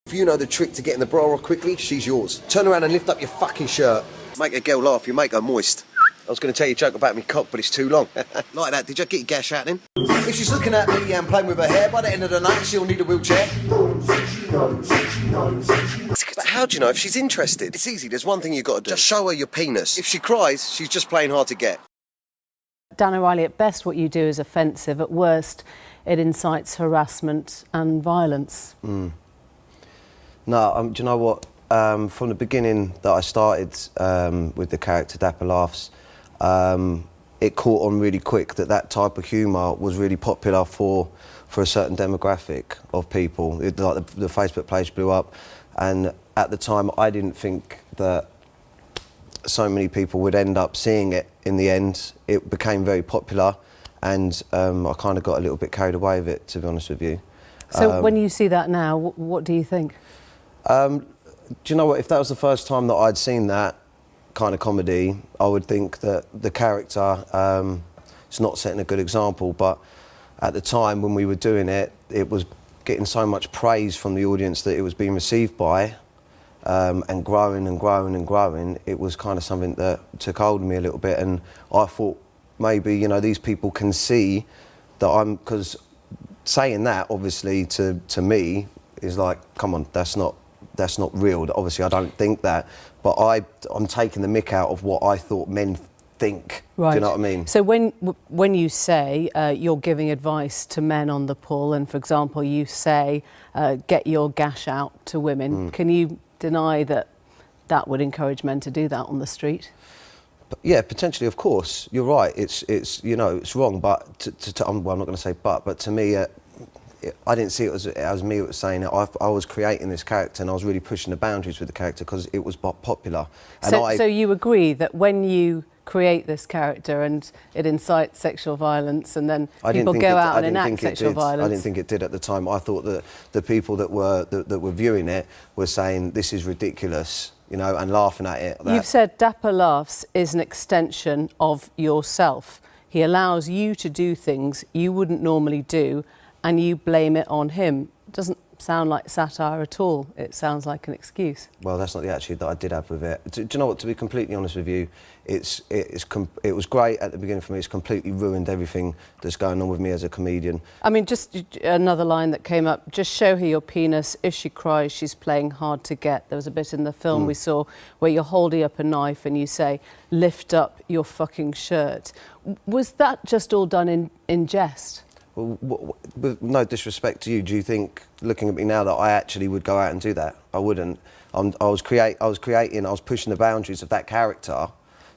If you know the trick to getting the bra off quickly, she's yours. Turn around and lift up your fucking shirt. Make a girl laugh, you make her moist. I was going to tell you a joke about me cock, but it's too long. Like that, did you get your gash out then? If she's looking at me and playing with her hair, by the end of the night, she'll need a wheelchair. But how do you know if she's interested? It's easy, there's one thing you've got to do. Just show her your penis. If she cries, she's just playing hard to get. Dan O'Reilly, at best what you do is offensive. At worst, it incites harassment and violence. No, do you know what? From the beginning that I started with the character Dapper Laughs, it caught on really quick that type of humour was really popular for a certain demographic of people. Like the Facebook page blew up, and at the time I didn't think that so many people would end up seeing it. In the end, it became very popular, and I kind of got a little bit carried away with it, to be honest with you. So when you see that now, what do you think? Do you know what? If that was the first time that I'd seen that kind of comedy, I would think that the character is not setting a good example. But at the time when we were doing it, it was getting so much praise from the audience that it was being received by, and growing and growing and growing. It was kind of something that took hold of me a little bit, and I thought maybe, you know, these people can see that because saying that obviously to me is like, come on, that's not real. Obviously, I don't think that, but I'm taking the mick out of what I thought men think. Right. Do you know what I mean? So when you say you're giving advice to men on the pull, and for example, you say get your gash out to women, can you deny that would encourage men to do that on the street? Yeah, potentially, of course. You're right. It's you know, it's wrong, but well, I'm not going to say but to me. I didn't see it as me. It was saying it. I was creating this character, and I was really pushing the boundaries with the character because it was popular. And so you agree that when you create this character and it incites sexual violence, and then people go out and enact sexual violence? I didn't think it did at the time. I thought that the people that were viewing it were saying this is ridiculous, you know, and laughing at it. You've said Dapper Laughs is an extension of yourself. He allows you to do things you wouldn't normally do, and you blame it on him. It doesn't sound like satire at all. It sounds like an excuse. Well, that's not the attitude that I did have with it. Do you know what? To be completely honest with you, it was great at the beginning for me. It's completely ruined everything that's going on with me as a comedian. I mean, just another line that came up, just show her your penis. If she cries, she's playing hard to get. There was a bit in the film we saw where you're holding up a knife and you say, lift up your fucking shirt. Was that just all done in jest? Well, with no disrespect to you, do you think, looking at me now, that I actually would go out and do that? I wouldn't. I was pushing the boundaries of that character.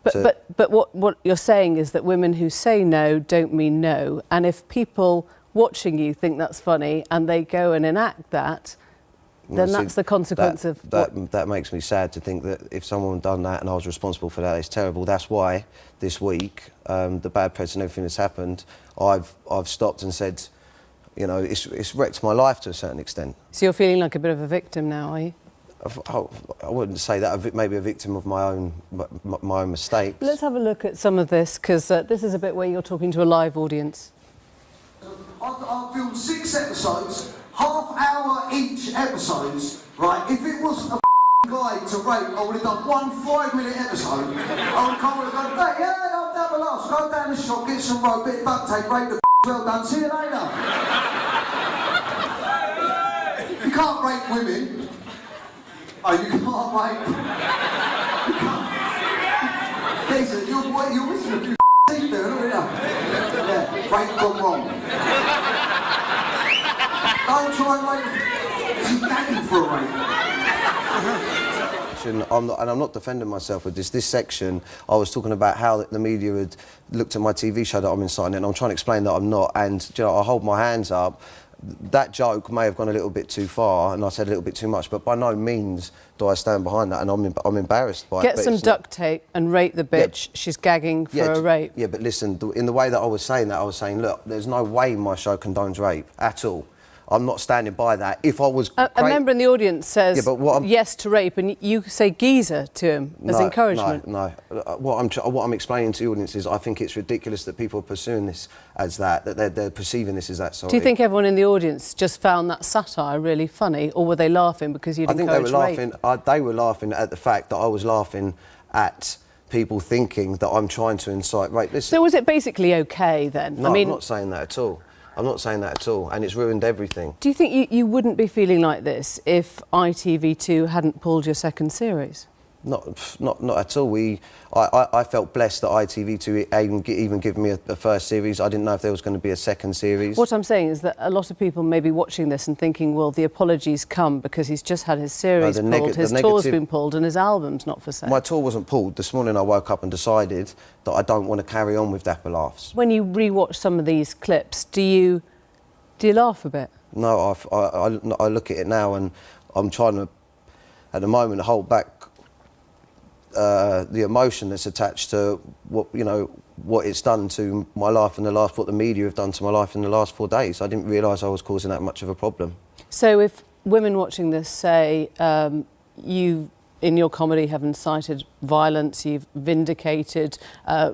But what you're saying is that women who say no don't mean no, and if people watching you think that's funny and they go and enact that, then that's the consequence of that makes me sad to think that if someone had done that and I was responsible for that, it's terrible. That's why this week, the bad press and everything that's happened, I've stopped and said, you know, it's wrecked my life to a certain extent. So you're feeling like a bit of a victim now, are you? I wouldn't say that. Maybe a victim of my own mistakes. Let's have a look at some of this, because this is a bit where you're talking to a live audience. I've filmed 6 episodes, half-hour each episodes, right? If it was a guy to rape, I would have done one 5-minute episode. I would come and go, hey, yeah, I'm Dapper Laughs, go down the shop, get some rope, bit of duct tape, rape the well done, see you later. You can't rape women. Oh, you can't rape. You can't. Jason, you're missing a few teeth there, aren't you? Yeah, rape gone wrong. Don't try and rape. She's gagging for a rape. I'm not defending myself with this section. I was talking about how the media had looked at my TV show that I'm inciting, and I'm trying to explain that I'm not. And you know, I hold my hands up. That joke may have gone a little bit too far, and I said a little bit too much, but by no means do I stand behind that, and I'm embarrassed by it. Get some duct tape and rape the bitch. Yeah. She's gagging for a rape. Yeah, but listen, in the way that I was saying that, I was saying, look, there's no way my show condones rape at all. I'm not standing by that. If I was... A member in the audience says Yeah, but what yes to rape, and you say geezer to him as encouragement. No. What I'm explaining to the audience is I think it's ridiculous that people are pursuing this as that they're perceiving this as that. Sorry. Do you think everyone in the audience just found that satire really funny, or were they laughing because you'd encouraged rape? I think they were laughing at the fact that I was laughing at people thinking that I'm trying to incite rape. Listen, so was it basically okay then? No, I mean, I'm not saying that at all. I'm not saying that at all, and it's ruined everything. Do you think you wouldn't be feeling like this if ITV2 hadn't pulled your second series? Not at all. I felt blessed that ITV2 even given me a first series. I didn't know if there was going to be a second series. What I'm saying is that a lot of people may be watching this and thinking, well, the apologies come because he's just had his series pulled, his tour's been pulled and his album's not for sale. My tour wasn't pulled. This morning I woke up and decided that I don't want to carry on with Dapper Laughs. When you rewatch some of these clips, do you laugh a bit? No, I look at it now and I'm trying to, at the moment, hold back the emotion that's attached to what it's done to my life in what the media have done to my life in the last 4 days. I didn't realise I was causing that much of a problem. So if women watching this say you in your comedy have incited violence, you've vindicated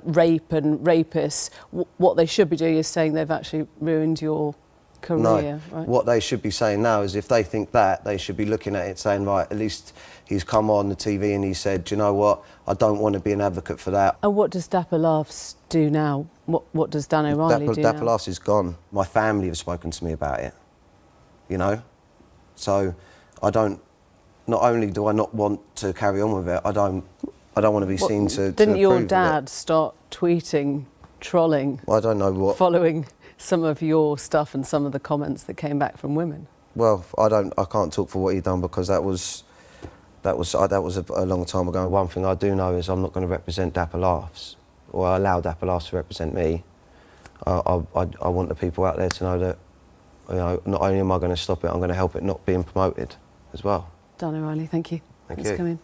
rape and rapists, what they should be doing is saying they've actually ruined your career, no. Right? What they should be saying now is if they think that, they should be looking at it saying, right, at least he's come on the TV and he said, do you know what, I don't want to be an advocate for that. And what does Dapper Laughs do now? What does Dan O'Reilly do now? Dapper Laughs is gone. My family have spoken to me about it, So not only do I not want to carry on with it, I don't want to be seen to Didn't your approve of it. dad start tweeting, trolling, Well, I don't know what... following some of your stuff and some of the comments that came back from women? Well, I can't talk for what he done because that was a long time ago. One thing I do know is I'm not going to represent Dapper Laughs or allow Dapper Laughs to represent me. I want the people out there to know that not only am I going to stop it, I'm going to help it not being promoted as well. Dan O'Reilly, thank you. Thanks for coming.